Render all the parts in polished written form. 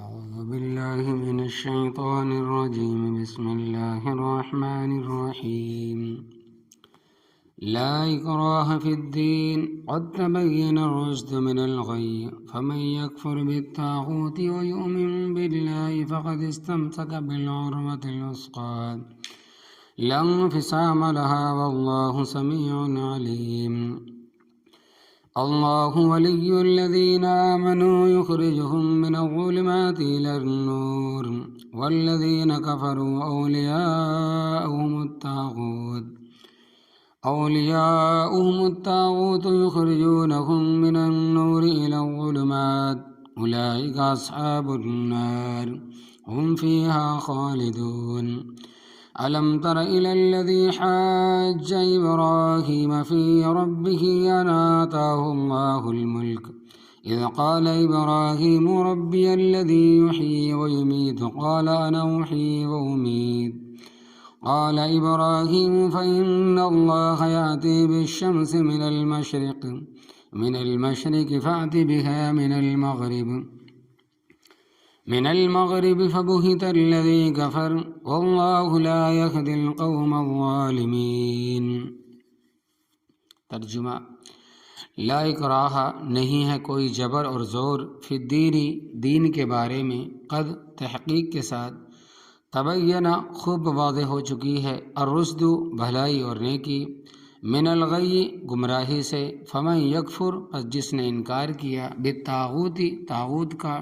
أعوذ بالله من الشيطان الرجيم. بسم الله الرحمن الرحيم. لا إكراه في الدين قد تبين الرشد من الغي فمن يكفر بالطاغوت ويؤمن بالله فقد استمسك بالعروة الوثقى لا انفصام لها والله سميع عليم. الله ولي الذين آمنوا يخرجهم من الظلمات إلى النور والذين كفروا أولياؤهم الطاغوت يخرجونهم من النور إلى الظلمات أولئك أصحاب النار هم فيها خالدون. ألم تر إلى الذي حاج إبراهيم في ربه أن آتاه الله الملك إذ قال إبراهيم ربي الذي يحيي ويميت قال أنا أحيي وأميت قال إبراهيم فإن الله يأتي بالشمس من المشرق فأت بها من المغرب فبهت الذي كفر والله لا يهدي القوم الظالمين. ترجمہ: لا اکراہ نہیں ہے کوئی جبر اور زور فی الدین دین کے بارے میں، قد تحقیق کے ساتھ، تبین خوب واضح ہو چکی ہے، الرشد بھلائی اور نیکی، من الغی گمراہی سے، فمن یکفر پس جس نے انکار کیا، بالطاغوت طاغوت کا،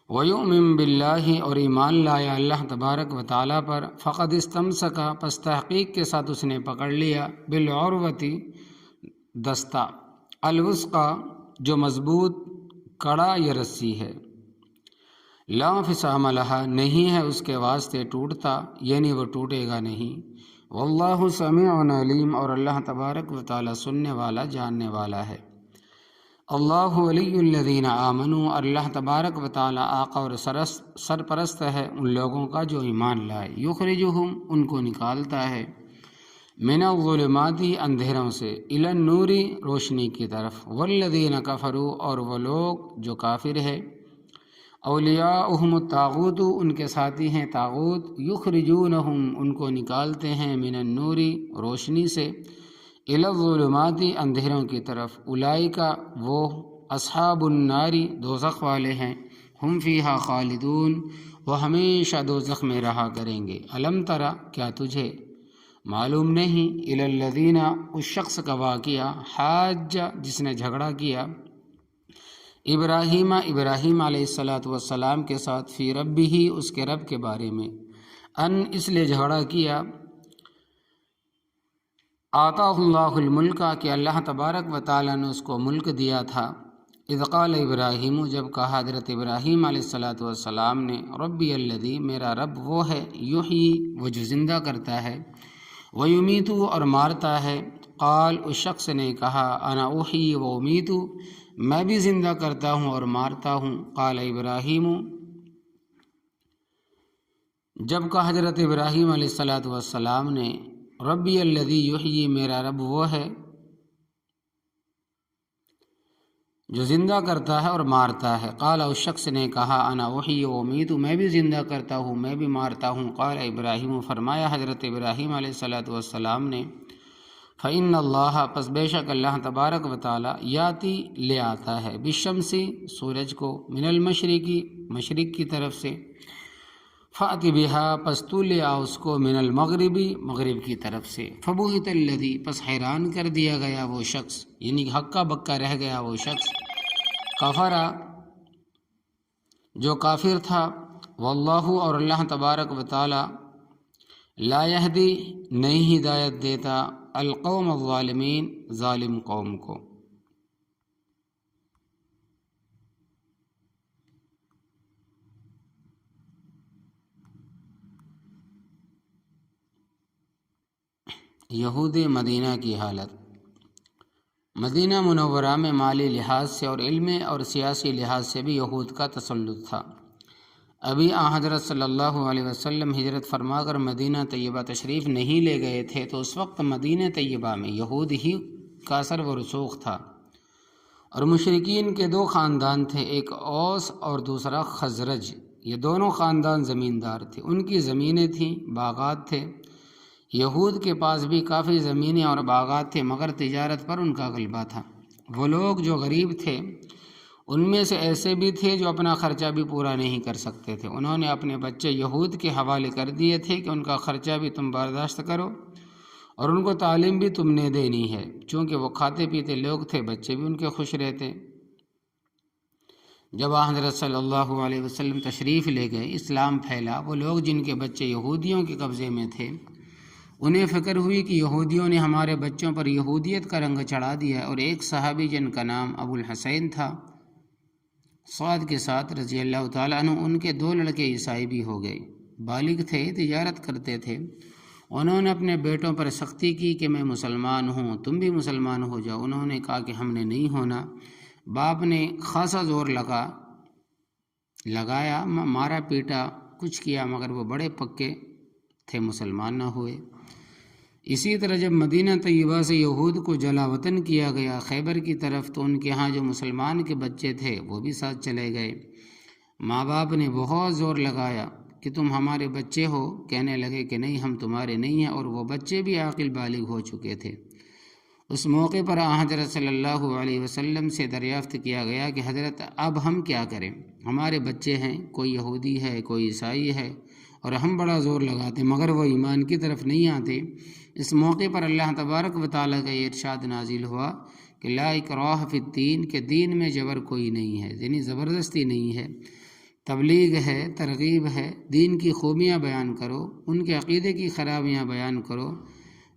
وَيُؤْمِن بِاللَّهِ اور ایمان لایا اللہ تبارک و تعالیٰ پر، فقد استمسک پس تحقیق کے ساتھ اس نے پکڑ لیا، بالعروۃ دستہ، الوثقی جو مضبوط کڑا یا رسی ہے، لا انفصام لہا نہیں ہے اس کے واسطے ٹوٹتا، یعنی وہ ٹوٹے گا نہیں، واللہ سمیع علیم اور اللہ تبارک و تعالیٰ سننے والا جاننے والا ہے. اللہ ولی الذین آمنوا، اللہ تبارک و تعالیٰ آقا اور سرپرست ہے ان لوگوں کا جو ایمان لائے، یخرجہم ان کو نکالتا ہے، من الظلمات اندھیروں سے، الی النور روشنی کی طرف، والذین کفروا اور وہ لوگ جو کافر ہے، اولیاؤہم الطاغوت ان کے ساتھی ہیں طاغوت، یخرجونہم ان کو نکالتے ہیں، من النور روشنی سے، الی الظلمات اندھیروں کی طرف، اولئک وہ، اصحاب النار دوزخ والے ہیں، ہم فیہا خالدون وہ ہمیشہ دوزخ میں رہا کریں گے. الم ترى کیا تجھے معلوم نہیں، الی الذین اس شخص کا واقعہ، حاج جس نے جھگڑا کیا، ابراہیم علیہ السلام کے ساتھ، فی ربہ اس کے رب کے بارے میں، ان اس لیے جھگڑا کیا، آتاہ اللہ الملک کہ اللہ تبارک و تعالیٰ نے اس کو ملک دیا تھا، اذ قال ابراہیم جب کہا حضرت ابراہیم علیہ السلام نے، ربی الذی میرا رب وہ ہے، یحیی وہ جو زندہ کرتا ہے، ویمیت اور مارتا ہے، قال اس شخص نے کہا، انا احیی و امیت میں بھی زندہ کرتا ہوں اور مارتا ہوں، قال ابراہیم جب کہا حضرت ابراہیم علیہ السلام نے، ربی الذی یحیی میرا رب وہ ہے جو زندہ کرتا ہے اور مارتا ہے، قال اس شخص نے کہا، انا احیی و امیت میں بھی زندہ کرتا ہوں میں بھی مارتا ہوں، قال ابراہیم فرمایا حضرت ابراہیم علیہ السلام نے، فإن اللہ پس بے شک اللہ تبارک و تعالی، یاتی لے آتا ہے، بالشمس سورج کو، من المشرقی مشرق کی طرف سے، فأت بہا پس تو لے آ اس کو، من المغربی مغرب کی طرف سے، فبہت الذی پس حیران کر دیا گیا وہ شخص، یعنی ہکا بکا رہ گیا وہ شخص، کفرا جو کافر تھا، واللہ اور اللہ تبارک و تعالی، لا یہدی نہیں ہدایت دیتا، القوم الظالمین ظالم قوم کو. یہود مدینہ کی حالت. مدینہ منورہ میں مالی لحاظ سے اور علمی اور سیاسی لحاظ سے بھی یہود کا تسلط تھا. ابھی حضرت صلی اللہ علیہ وسلم ہجرت فرما کر مدینہ طیبہ تشریف نہیں لے گئے تھے، تو اس وقت مدینہ طیبہ میں یہود ہی کا اثر و رسوخ تھا. اور مشرکین کے دو خاندان تھے، ایک اوس اور دوسرا خزرج، یہ دونوں خاندان زمیندار تھے، ان کی زمینیں تھیں، باغات تھے۔ یہود کے پاس بھی کافی زمینیں اور باغات تھے، مگر تجارت پر ان کا غلبہ تھا۔ وہ لوگ جو غریب تھے ان میں سے ایسے بھی تھے جو اپنا خرچہ بھی پورا نہیں کر سکتے تھے۔ انہوں نے اپنے بچے یہود کے حوالے کر دیے تھے کہ ان کا خرچہ بھی تم برداشت کرو اور ان کو تعلیم بھی تم نے دینی ہے۔ چونکہ وہ کھاتے پیتے لوگ تھے، بچے بھی ان کے خوش رہتے۔ جب حضرت صلی اللہ علیہ وسلم تشریف لے گئے، اسلام پھیلا، وہ لوگ جن کے بچے یہودیوں کے قبضے میں تھے انہیں فکر ہوئی کہ یہودیوں نے ہمارے بچوں پر یہودیت کا رنگ چڑھا دیا، اور ایک صحابی جن کا نام ابو الحسین تھا صاد کے ساتھ رضی اللہ تعالیٰ عنہ، ان کے دو لڑکے عیسائی بھی ہو گئے، بالغ تھے، تجارت کرتے تھے۔ انہوں نے اپنے بیٹوں پر سختی کی کہ میں مسلمان ہوں، تم بھی مسلمان ہو جاؤ۔ انہوں نے کہا کہ ہم نے نہیں ہونا۔ باپ نے خاصا زور لگایا، مارا پیٹا، کچھ کیا، مگر وہ بڑے پکے تھے، مسلمان نہ ہوئے۔ اسی طرح جب مدینہ طیبہ سے یہود کو جلا وطن کیا گیا خیبر کی طرف، تو ان کے ہاں جو مسلمان کے بچے تھے وہ بھی ساتھ چلے گئے۔ ماں باپ نے بہت زور لگایا کہ تم ہمارے بچے ہو، کہنے لگے کہ نہیں، ہم تمہارے نہیں ہیں، اور وہ بچے بھی عاقل بالغ ہو چکے تھے۔ اس موقع پر حضرت صلی اللہ علیہ وسلم سے دریافت کیا گیا کہ حضرت اب ہم کیا کریں؟ ہمارے بچے ہیں، کوئی یہودی ہے، کوئی عیسائی ہے، اور ہم بڑا زور لگاتے مگر وہ ایمان کی طرف نہیں آتے۔ اس موقع پر اللہ تبارک و تعالیٰ کا یہ ارشاد نازل ہوا کہ لا اکراہ فی الدین، کہ دین میں جبر کوئی نہیں ہے، یعنی زبردستی نہیں ہے۔ تبلیغ ہے، ترغیب ہے، دین کی خوبیاں بیان کرو، ان کے عقیدے کی خرابیاں بیان کرو،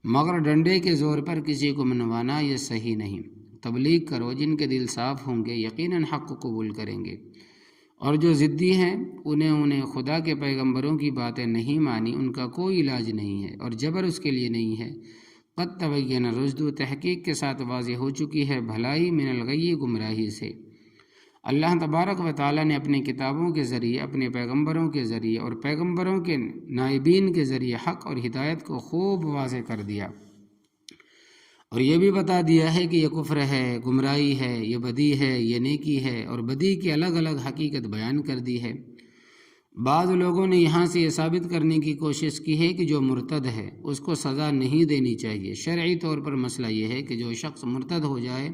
مگر ڈنڈے کے زور پر کسی کو منوانا یہ صحیح نہیں۔ تبلیغ کرو، جن کے دل صاف ہوں گے یقیناً حق کو قبول کریں گے، اور جو ضدی ہیں انہیں خدا کے پیغمبروں کی باتیں نہیں مانی، ان کا کوئی علاج نہیں ہے اور جبر اس کے لیے نہیں ہے۔ قد تبین الرشد، تحقیق کے ساتھ واضح ہو چکی ہے بھلائی، من الغی، گمراہی سے۔ اللہ تبارک و تعالیٰ نے اپنی کتابوں کے ذریعے، اپنے پیغمبروں کے ذریعے اور پیغمبروں کے نائبین کے ذریعے حق اور ہدایت کو خوب واضح کر دیا، اور یہ بھی بتا دیا ہے کہ یہ کفر ہے، گمراہی ہے، یہ بدی ہے، یہ نیکی ہے، اور بدی کی الگ الگ حقیقت بیان کر دی ہے۔ بعض لوگوں نے یہاں سے یہ ثابت کرنے کی کوشش کی ہے کہ جو مرتد ہے اس کو سزا نہیں دینی چاہیے۔ شرعی طور پر مسئلہ یہ ہے کہ جو شخص مرتد ہو جائے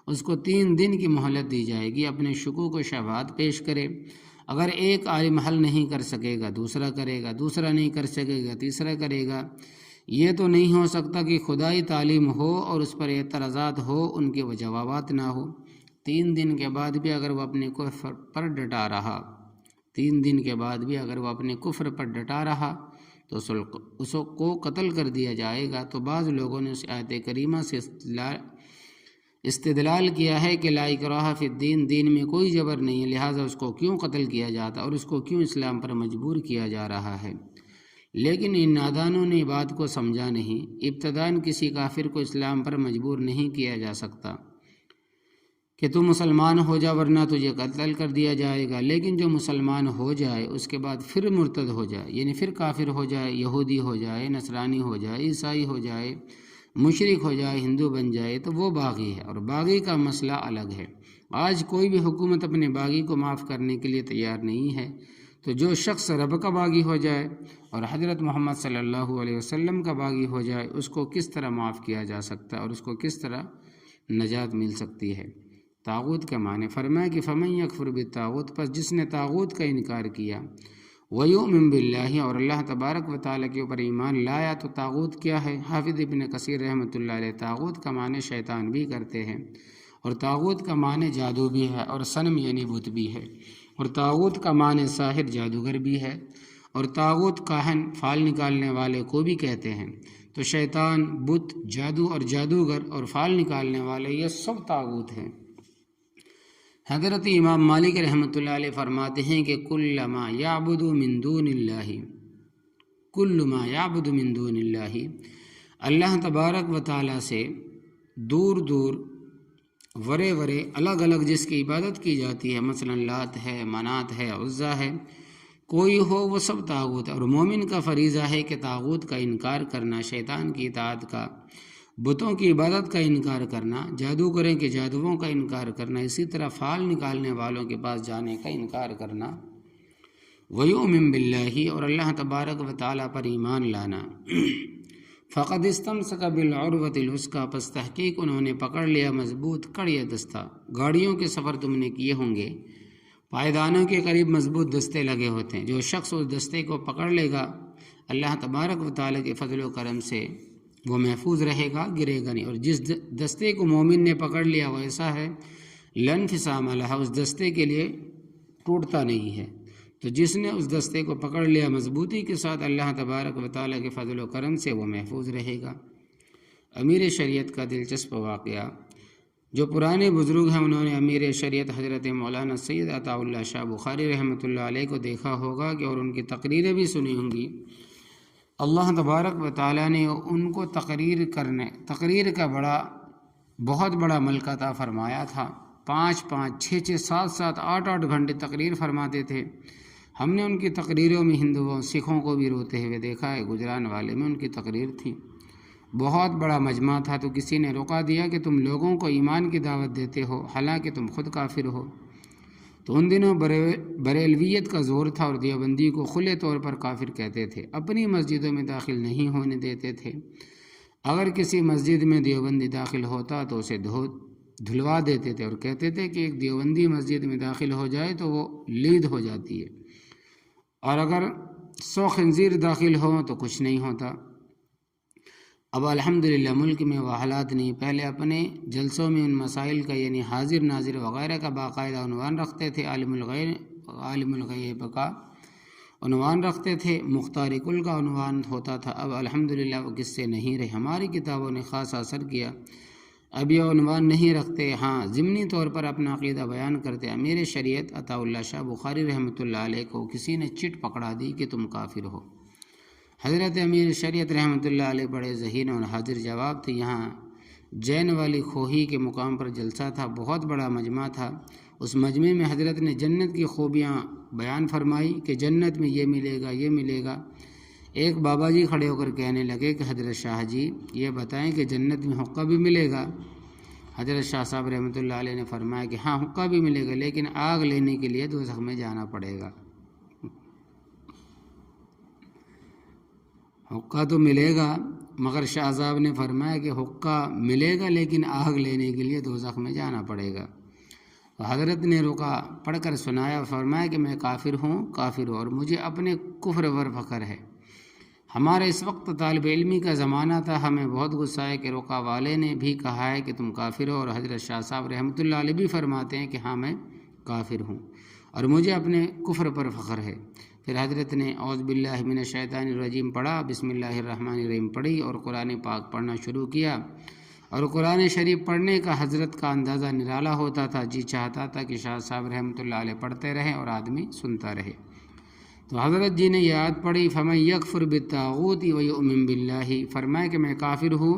اس کو 3 دن کی مہلت دی جائے گی، اپنے شکوک و شبہات پیش کرے۔ اگر ایک عالم حل نہیں کر سکے گا دوسرا کرے گا، دوسرا نہیں کر سکے گا تیسرا کرے گا۔ یہ تو نہیں ہو سکتا کہ خدائی تعلیم ہو اور اس پر اعتراضات ہو، ان کے جوابات نہ ہو۔ 3 دن کے بعد بھی اگر وہ اپنے کفر پر ڈٹا رہا، 3 دن کے بعد بھی اگر وہ اپنے کفر پر ڈٹا رہا تو اس کو قتل کر دیا جائے گا۔ تو بعض لوگوں نے اس آیت کریمہ سے استدلال کیا ہے کہ لا اکراہ فی الدین، دین میں کوئی جبر نہیں ہے، لہٰذا اس کو کیوں قتل کیا جاتا اور اس کو کیوں اسلام پر مجبور کیا جا رہا ہے۔ لیکن ان نادانوں نے بات کو سمجھا نہیں۔ ابتداً کسی کافر کو اسلام پر مجبور نہیں کیا جا سکتا کہ تو مسلمان ہو جا ورنہ تجھے قتل کر دیا جائے گا، لیکن جو مسلمان ہو جائے اس کے بعد پھر مرتد ہو جائے، یعنی پھر کافر ہو جائے، یہودی ہو جائے، نصرانی ہو جائے، عیسائی ہو جائے، مشرک ہو جائے، ہندو بن جائے، تو وہ باغی ہے، اور باغی کا مسئلہ الگ ہے۔ آج کوئی بھی حکومت اپنے باغی کو معاف کرنے کے لیے تیار نہیں ہے۔ تو جو شخص رب کا باغی ہو جائے اور حضرت محمد صلی اللہ علیہ وسلم کا باغی ہو جائے، اس کو کس طرح معاف کیا جا سکتا ہے اور اس کو کس طرح نجات مل سکتی ہے۔ طاغوت کا معنی فرمایا کہ فمن یکفر بالطاغوت، پس جس نے طاغوت کا انکار کیا، ویؤمن باللہ، اور اللہ تبارک و تعالیٰ کے اوپر ایمان لایا، تو طاغوت کیا ہے؟ حافظ ابن کثیر رحمۃ اللہ علیہ طاغوت کا معنی شیطان بھی کرتے ہیں، اور طاغوت کا معنی جادو بھی ہے، اور صنم یعنی بت بھی ہے، اور طاغوت کا معنی ساحر جادوگر بھی ہے، اور طاغوت کاہن فال نکالنے والے کو بھی کہتے ہیں۔ تو شیطان، بت، جادو اور جادوگر اور فال نکالنے والے یہ سب طاغوت ہیں۔ حضرت امام مالک رحمۃ اللہ علیہ فرماتے ہیں کہ کل ما یعبد من دون اللہ، اللہ تبارک و تعالیٰ سے دور دور، ورے الگ الگ جس کی عبادت کی جاتی ہے، مثلا لات ہے، منات ہے، عزا ہے، کوئی ہو، وہ سب طاغوت ہے۔ اور مومن کا فریضہ ہے کہ طاغوت کا انکار کرنا، شیطان کی اطاعت کا، بتوں کی عبادت کا انکار کرنا، جادوگروں کے جادوؤں کا انکار کرنا، اسی طرح فال نکالنے والوں کے پاس جانے کا انکار کرنا، وَيُؤْمِن بِاللَّهِ اور اللہ تبارک و تعالیٰ پر ایمان لانا، فقد استمسک بالعروۃ الوثقی پس تحقیق انہوں نے پکڑ لیا مضبوط کڑی دستہ۔ گاڑیوں کے سفر تم نے کیے ہوں گے، پائیدانوں کے قریب مضبوط دستے لگے ہوتے ہیں، جو شخص اس دستے کو پکڑ لے گا اللہ تبارک و تعالیٰ کے فضل و کرم سے وہ محفوظ رہے گا، گرے گا نہیں۔ اور جس دستے کو مومن نے پکڑ لیا وہ ایسا ہے لن انفصام لہا، اس دستے کے لیے ٹوٹتا نہیں ہے۔ تو جس نے اس دستے کو پکڑ لیا مضبوطی کے ساتھ اللہ تبارک و تعالیٰ کے فضل و کرم سے وہ محفوظ رہے گا۔ امیر شریعت کا دلچسپ واقعہ، جو پرانے بزرگ ہیں انہوں نے امیر شریعت حضرت مولانا سید عطا اللہ شاہ بخاری رحمۃ اللہ علیہ کو دیکھا ہوگا کہ اور ان کی تقریریں بھی سنی ہوں گی۔ اللہ تبارک و تعالیٰ نے ان کو تقریر کا بہت بڑا ملک عطا فرمایا تھا۔ 5 6 7 7 8 گھنٹے تقریر فرماتے تھے۔ ہم نے ان کی تقریروں میں ہندوؤں سکھوں کو بھی روتے ہوئے دیکھا ہے۔ گجران والے میں ان کی تقریر تھی، بہت بڑا مجمع تھا، تو کسی نے روکا دیا کہ تم لوگوں کو ایمان کی دعوت دیتے ہو حالانکہ تم خود کافر ہو۔ تو ان دنوں بریلویت کا زور تھا اور دیوبندی کو کھلے طور پر کافر کہتے تھے، اپنی مسجدوں میں داخل نہیں ہونے دیتے تھے۔ اگر کسی مسجد میں دیوبندی داخل ہوتا تو اسے دھلوا دیتے تھے اور کہتے تھے کہ ایک دیوبندی مسجد میں داخل ہو جائے تو وہ لید ہو جاتی ہے، اور اگر 100 خنزیر داخل ہوں تو کچھ نہیں ہوتا۔ اب الحمدللہ ملک میں وہ حالات نہیں۔ پہلے اپنے جلسوں میں ان مسائل کا یعنی حاضر ناظر وغیرہ کا باقاعدہ عنوان رکھتے تھے، عالم الغیب کا عنوان رکھتے تھے، مختار کل کا عنوان ہوتا تھا۔ اب الحمدللہ وہ قصے نہیں رہے، ہماری کتابوں نے خاص اثر کیا۔ اب یہ عنوان نہیں رکھتے، ہاں ضمنی طور پر اپنا عقیدہ بیان کرتے۔ امیر شریعت عطا اللہ شاہ بخاری رحمۃ اللہ علیہ کو کسی نے چٹ پکڑا دی کہ تم کافر ہو۔ حضرت امیر شریعت رحمۃ اللہ علیہ بڑے ذہین اور حاضر جواب تھے۔ یہاں جین والی کھوہی کے مقام پر جلسہ تھا، بہت بڑا مجمع تھا۔ اس مجمع میں حضرت نے جنت کی خوبیاں بیان فرمائی کہ جنت میں یہ ملے گا، یہ ملے گا۔ ایک بابا جی کھڑے ہو کر کہنے لگے کہ حضرت شاہ جی یہ بتائیں کہ جنت میں حقہ بھی ملے گا؟ حضرت شاہ صاحب رحمۃ اللہ علیہ نے فرمایا کہ ہاں حقہ بھی ملے گا، لیکن آگ لینے کے لیے دوزخ میں جانا پڑے گا۔ حقہ تو ملے گا، مگر شاہ صاحب نے فرمایا کہ حقہ ملے گا لیکن آگ لینے کے لیے دوزخ میں جانا پڑے گا۔ حضرت نے رکا پڑھ کر سنایا، فرمایا کہ میں کافر ہوں اور مجھے اپنے کفر پر فخر ہے۔ ہمارا اس وقت طالب علمی کا زمانہ تھا، ہمیں بہت غصہ ہے کہ رقا والے نے بھی کہا ہے کہ تم کافر ہو، اور حضرت شاہ صاحب رحمۃ اللہ علیہ بھی فرماتے ہیں کہ ہاں میں کافر ہوں اور مجھے اپنے کفر پر فخر ہے۔ پھر حضرت نے اعوذ باللہ من الشیطان الرجیم پڑھا، بسم اللہ الرحمن الرحیم پڑھی اور قرآن پاک پڑھنا شروع کیا، اور قرآن شریف پڑھنے کا حضرت کا اندازہ نرالا ہوتا تھا، جی چاہتا تھا کہ شاہ صاحب رحمۃ اللہ علیہ پڑھتے رہیں اور آدمی سنتا رہے۔ تو حضرت جی نے یہ آیت پڑھی، فَمَن يَكْفُرْ بِالطَّاغُوتِ وَيُؤْمِن بِاللَّهِ، فرمایا کہ میں کافر ہوں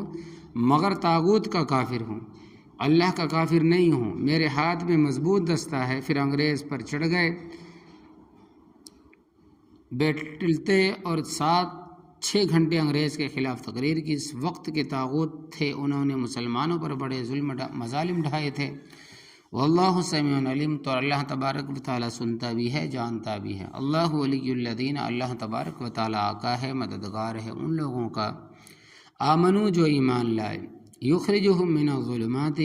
مگر طاغوت کا کافر ہوں، اللہ کا کافر نہیں ہوں۔ میرے ہاتھ میں مضبوط دستہ ہے۔ پھر انگریز پر چڑھ گئے، بیٹھتے اور 6 گھنٹے انگریز کے خلاف تقریر کی۔ اس وقت کے طاغوت تھے، انہوں نے مسلمانوں پر بڑے مظالم ڈھائے تھے۔ واللہ سمیع علیم، تو اللہ تبارک و تعالیٰ سنتا بھی ہے، جانتا بھی ہے۔ اللہ ولی الذین، اللہ تبارک و تعالیٰ آقا ہے، مددگار ہے ان لوگوں کا، آمنو جو ایمان لائے، یخرجہم من الظلمات،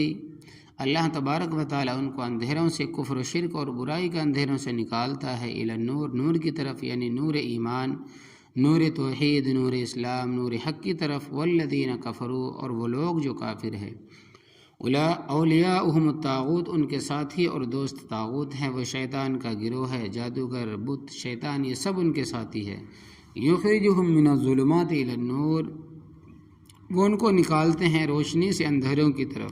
اللہ تبارک و تعالیٰ ان کو اندھیروں سے، کفر و شرک اور برائی کے اندھیروں سے نکالتا ہے، الی النور، نور کی طرف، یعنی نور ایمان، نور توحید، نور اسلام، نور حق کی طرف۔ والذین کفروا، اور وہ لوگ جو کافر ہیں، اولیاؤہم الطاغوت، ان کے ساتھی اور دوست طاغوت ہیں، وہ شیطان کا گروہ ہے، جادوگر، بت، شیطان، یہ سب ان کے ساتھی ہے۔ یخرجہم من الظلمات الی النور، وہ ان کو نکالتے ہیں روشنی سے اندھیروں کی طرف،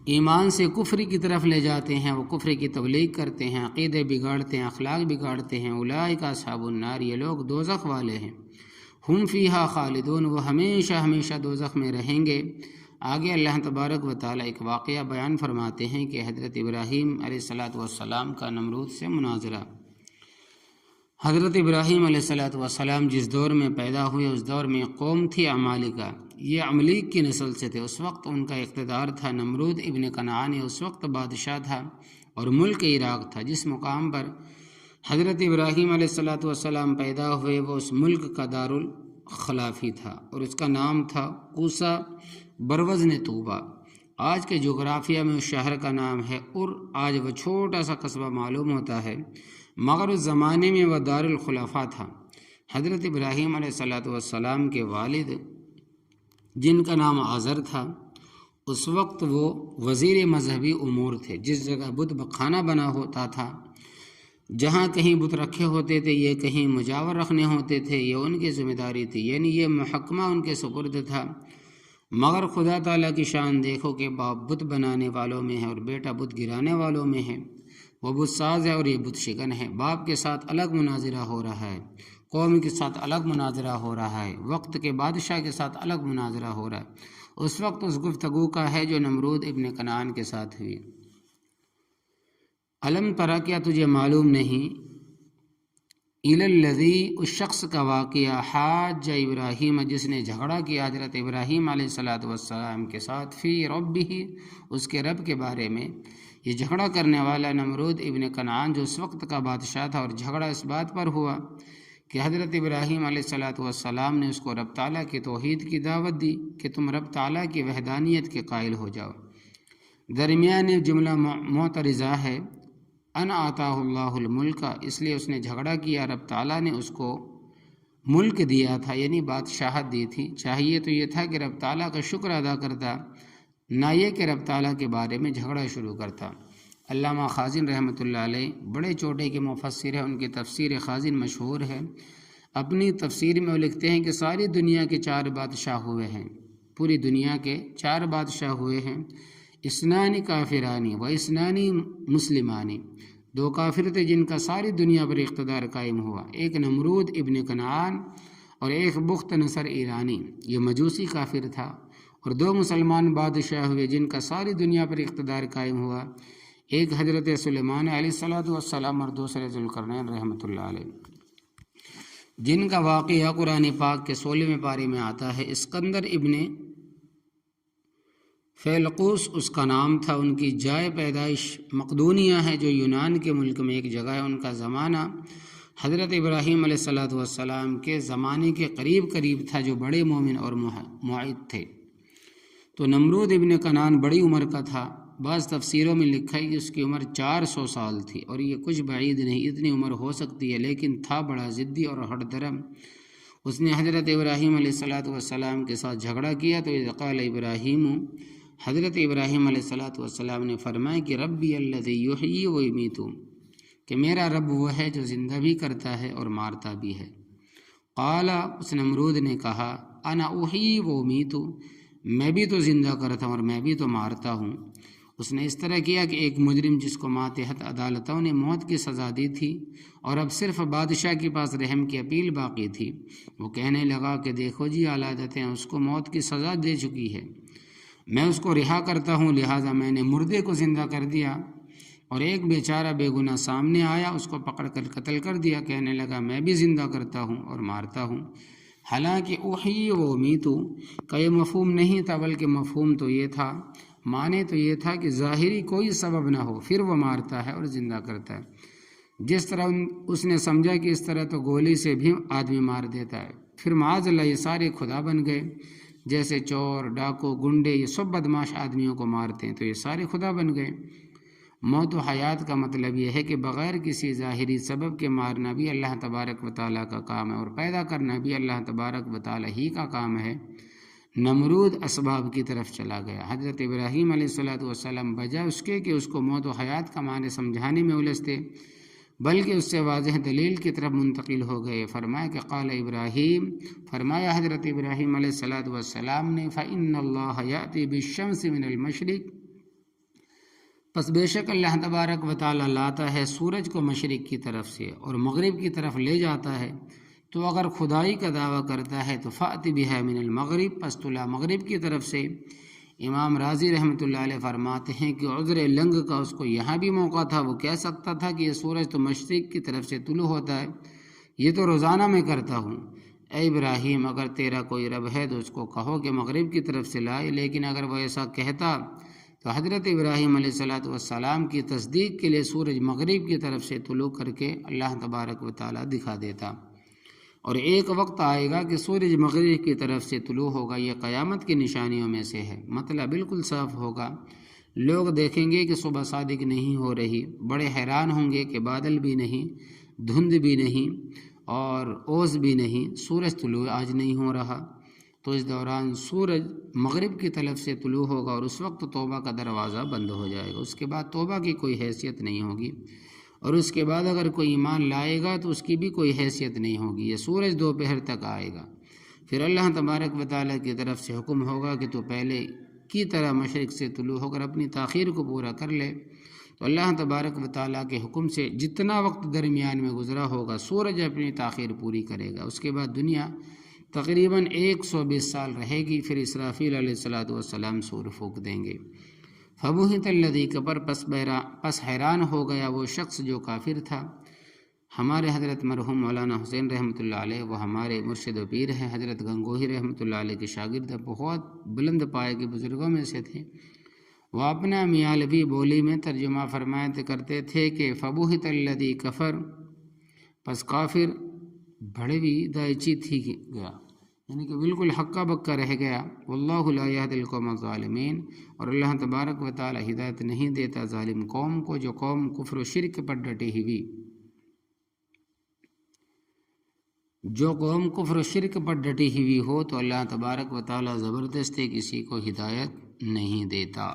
ایمان سے کفر کی طرف لے جاتے ہیں، وہ کفر کی تبلیغ کرتے ہیں، عقیدے بگاڑتے ہیں، اخلاق بگاڑتے ہیں۔ اولئک اصحاب النار، یہ لوگ دوزخ والے ہیں، ہم فیہا خالدون، وہ ہمیشہ ہمیشہ دوزخ میں رہیں گے۔ آگے اللہ تبارک و تعالیٰ ایک واقعہ بیان فرماتے ہیں کہ حضرت ابراہیم علیہ الصلاۃ والسلام کا نمرود سے مناظرہ۔ حضرت ابراہیم علیہ الصلوۃ والسلام جس دور میں پیدا ہوئے اس دور میں قوم تھی عمالقہ، یہ عملیق کی نسل سے تھے۔ اس وقت ان کا اقتدار تھا۔ نمرود ابن کنعان اس وقت بادشاہ تھا اور ملک عراق تھا۔ جس مقام پر حضرت ابراہیم علیہ الصلوۃ والسلام پیدا ہوئے وہ اس ملک کا دارالخلافی تھا اور اس کا نام تھا قوسا بروزن طوبہ۔ آج کے جغرافیہ میں اس شہر کا نام ہے آج وہ چھوٹا سا قصبہ معلوم ہوتا ہے، مگر اس زمانے میں وہ دارالخلفاء تھا۔ حضرت ابراہیم علیہ الصلوۃ والسلام کے والد جن کا نام آزر تھا، اس وقت وہ وزیر مذہبی امور تھے۔ جس جگہ بت خانہ بنا ہوتا تھا، جہاں کہیں بت رکھے ہوتے تھے، یہ کہیں مجاور رکھنے ہوتے تھے، یہ ان کی ذمہ داری تھی، یعنی یہ محکمہ ان کے سپرد تھا۔ مگر خدا تعالیٰ کی شان دیکھو کہ باپ بت بنانے والوں میں ہے اور بیٹا بت گرانے والوں میں ہے۔ وہ بت ساز ہے اور یہ بت شکن ہے۔ باپ کے ساتھ الگ مناظرہ ہو رہا ہے، قوم کے ساتھ الگ مناظرہ ہو رہا ہے، وقت کے بادشاہ کے ساتھ الگ مناظرہ ہو رہا ہے۔ اس وقت اس گفتگو کا ہے جو نمرود ابن کنعان کے ساتھ ہوئی۔ علم ترا، کیا تجھے معلوم نہیں، الذی، اس شخص کا واقعہ، حاج ابراہیم، جس نے جھگڑا کیا حضرت ابراہیم علیہ الصلوۃ والسلام کے ساتھ، فی ربہ، اس کے رب کے بارے میں۔ یہ جھگڑا کرنے والا نمرود ابن کنعان جو اس وقت کا بادشاہ تھا، اور جھگڑا اس بات پر ہوا کہ حضرت ابراہیم علیہ الصلوۃ والسلام نے اس کو رب تعالیٰ کے توحید کی دعوت دی کہ تم رب تعالیٰ کی وحدانیت کے قائل ہو جاؤ۔ درمیان جملہ معترضہ ہے، ان آتاہ اللہ الملک، اس لیے اس نے جھگڑا کیا، رب تعالیٰ نے اس کو ملک دیا تھا، یعنی بادشاہت دی تھی۔ چاہیے تو یہ تھا کہ رب تعالیٰ کا شکر ادا کرتا، نہ یہ کہ رب تعالیٰ کے بارے میں جھگڑا شروع کرتا۔ علامہ خازن رحمۃ اللہ علیہ بڑے چوٹے کے مفسر ہیں، ان کی تفسیر خازن مشہور ہے۔ اپنی تفسیر میں وہ لکھتے ہیں کہ ساری دنیا کے 4 بادشاہ ہوئے ہیں، پوری دنیا کے 4 بادشاہ ہوئے ہیں، اسنانی کافرانی و اسنانی مسلمانی، 2 کافر تھے جن کا ساری دنیا پر اقتدار قائم ہوا، ایک نمرود ابن کنعان اور ایک بخت نصر ایرانی، یہ مجوسی کافر تھا، اور 2 مسلمان بادشاہ ہوئے جن کا ساری دنیا پر اقتدار قائم ہوا، ایک حضرت سلیمان علیہ الصلوۃ والسلام اور دوسرے ذوالقرنین رحمۃ اللہ علیہ، جن کا واقعہ قرآن پاک کے 16ویں پارے میں آتا ہے۔ اسکندر ابن فیلقوس اس کا نام تھا، ان کی جائے پیدائش مقدونیہ ہے جو یونان کے ملک میں ایک جگہ ہے۔ ان کا زمانہ حضرت ابراہیم علیہ الصلوۃ والسلام کے زمانے کے قریب تھا، جو بڑے مومن اور معید تھے۔ تو نمرود ابن کنعان بڑی عمر کا تھا، بعض تفسیروں میں لکھا ہے کہ اس کی عمر 400 سال تھی، اور یہ کچھ بعید نہیں، اتنی عمر ہو سکتی ہے، لیکن تھا بڑا ضدی اور ہٹ درم۔ اس نے حضرت ابراہیم علیہ الصلوۃ والسلام کے ساتھ جھگڑا کیا تو اذ قال ابراہیم، حضرت ابراہیم علیہ الصلوۃ والسلام نے فرمایا کہ ربی الذی یحیی و یمیت، کہ میرا رب وہ ہے جو زندہ بھی کرتا ہے اور مارتا بھی ہے۔ قال، اس نمرود نے کہا، انا احیی و امیت، میں بھی تو زندہ کرتا ہوں اور میں بھی تو مارتا ہوں۔ اس نے اس طرح کیا کہ ایک مجرم جس کو ماتحت عدالتوں نے موت کی سزا دی تھی اور اب صرف بادشاہ کے پاس رحم کی اپیل باقی تھی، وہ کہنے لگا کہ دیکھو جی اعلی عدالتیں اس کو موت کی سزا دے چکی ہے، میں اس کو رہا کرتا ہوں، لہٰذا میں نے مردے کو زندہ کر دیا، اور ایک بیچارہ بے گناہ سامنے آیا، اس کو پکڑ کر قتل کر دیا، کہنے لگا میں بھی زندہ کرتا ہوں اور مارتا ہوں۔ حالانکہ احیی و امیت کا یہ مفہوم نہیں تھا، بلکہ مفہوم تو یہ تھا، معنی تو یہ تھا کہ ظاہری کوئی سبب نہ ہو پھر وہ مارتا ہے اور زندہ کرتا ہے۔ جس طرح اس نے سمجھا کہ اس طرح تو گولی سے بھی آدمی مار دیتا ہے، پھر معاذ اللہ یہ سارے خدا بن گئے، جیسے چور، ڈاکو، گنڈے، یہ سب بدماش آدمیوں کو مارتے ہیں تو یہ سارے خدا بن گئے۔ موت و حیات کا مطلب یہ ہے کہ بغیر کسی ظاہری سبب کے مارنا بھی اللہ تبارک و تعالیٰ کا کام ہے، اور پیدا کرنا بھی اللہ تبارک و تعالیٰ ہی کا کام ہے۔ نمرود اسباب کی طرف چلا گیا، حضرت ابراہیم علیہ الصلوۃ والسلام بجائے اس کے کہ اس کو موت و حیات کا معنی سمجھانے میں الجھتے، بلکہ اس سے واضح دلیل کی طرف منتقل ہو گئے۔ فرمایا کہ قال ابراہیم، فرمایا حضرت ابراہیم علیہ الصلوۃ والسلام نے، فإن اللہ یأتی بالشمس من المشرق، پس بے شک اللہ تبارک و تعالیٰ لاتا ہے سورج کو مشرق کی طرف سے اور مغرب کی طرف لے جاتا ہے، تو اگر خدائی کا دعویٰ کرتا ہے تو فأت بہا من المغرب، پس تلا مغرب کی طرف سے۔ امام راضی رحمۃ اللہ علیہ فرماتے ہیں کہ عذر لنگ کا اس کو یہاں بھی موقع تھا، وہ کہہ سکتا تھا کہ یہ سورج تو مشرق کی طرف سے طلوع ہوتا ہے، یہ تو روزانہ میں کرتا ہوں۔ اے ابراہیم، اگر تیرا کوئی رب ہے تو اس کو کہو کہ مغرب کی طرف سے لائے۔ لیکن اگر وہ ایسا کہتا تو حضرت ابراہیم علیہ السلام کی تصدیق کے لیے سورج مغرب کی طرف سے طلوع کر کے اللہ تبارک و تعالیٰ دکھا دیتا۔ اور ایک وقت آئے گا کہ سورج مغرب کی طرف سے طلوع ہوگا، یہ قیامت کی نشانیوں میں سے ہے۔ مطلب بالکل صاف ہوگا، لوگ دیکھیں گے کہ صبح صادق نہیں ہو رہی، بڑے حیران ہوں گے کہ بادل بھی نہیں، دھند بھی نہیں اور اوس بھی نہیں، سورج طلوع آج نہیں ہو رہا۔ تو اس دوران سورج مغرب کی طرف سے طلوع ہوگا اور اس وقت توبہ کا دروازہ بند ہو جائے گا، اس کے بعد توبہ کی کوئی حیثیت نہیں ہوگی، اور اس کے بعد اگر کوئی ایمان لائے گا تو اس کی بھی کوئی حیثیت نہیں ہوگی۔ یہ سورج دوپہر تک آئے گا، پھر اللہ تبارک و تعالیٰ کی طرف سے حکم ہوگا کہ تو پہلے کی طرح مشرق سے طلوع ہو کر اپنی تاخیر کو پورا کر لے۔ تو اللہ تبارک و تعالیٰ کے حکم سے جتنا وقت درمیان میں گزرا ہوگا سورج اپنی تاخیر پوری کرے گا، اس کے بعد دنیا تقریباً 120 سال رہے گی، پھر اسرافیل علیہ السلام سور پھونک دیں گے۔ فبہت الذی کفر، پس حیران ہو گیا وہ شخص جو کافر تھا۔ ہمارے حضرت مرحوم مولانا حسین رحمۃ اللہ علیہ، وہ ہمارے مرشد و پیر ہیں، حضرت گنگوہی رحمۃ اللہ علیہ کے شاگرد، بہت بلند پائے کے بزرگوں میں سے تھے۔ وہ اپنا میالوی بولی میں ترجمہ فرمایا کرتے تھے کہ فبہت الذی کفر، پس کافر بھڑوی دائچی تھی گیا، یعنی کہ بالکل ہکا بکا رہ گیا۔ واللہ لا یہدی القوم الظالمین، اور اللہ تبارک و تعالی ہدایت نہیں دیتا ظالم قوم کو، جو قوم کفر و شرک پر ڈٹی ہوئی، جو قوم کفر و شرک پر ڈٹی ہوئی ہو تو اللہ تبارک و تعالی زبردستی کسی کو ہدایت نہیں دیتا۔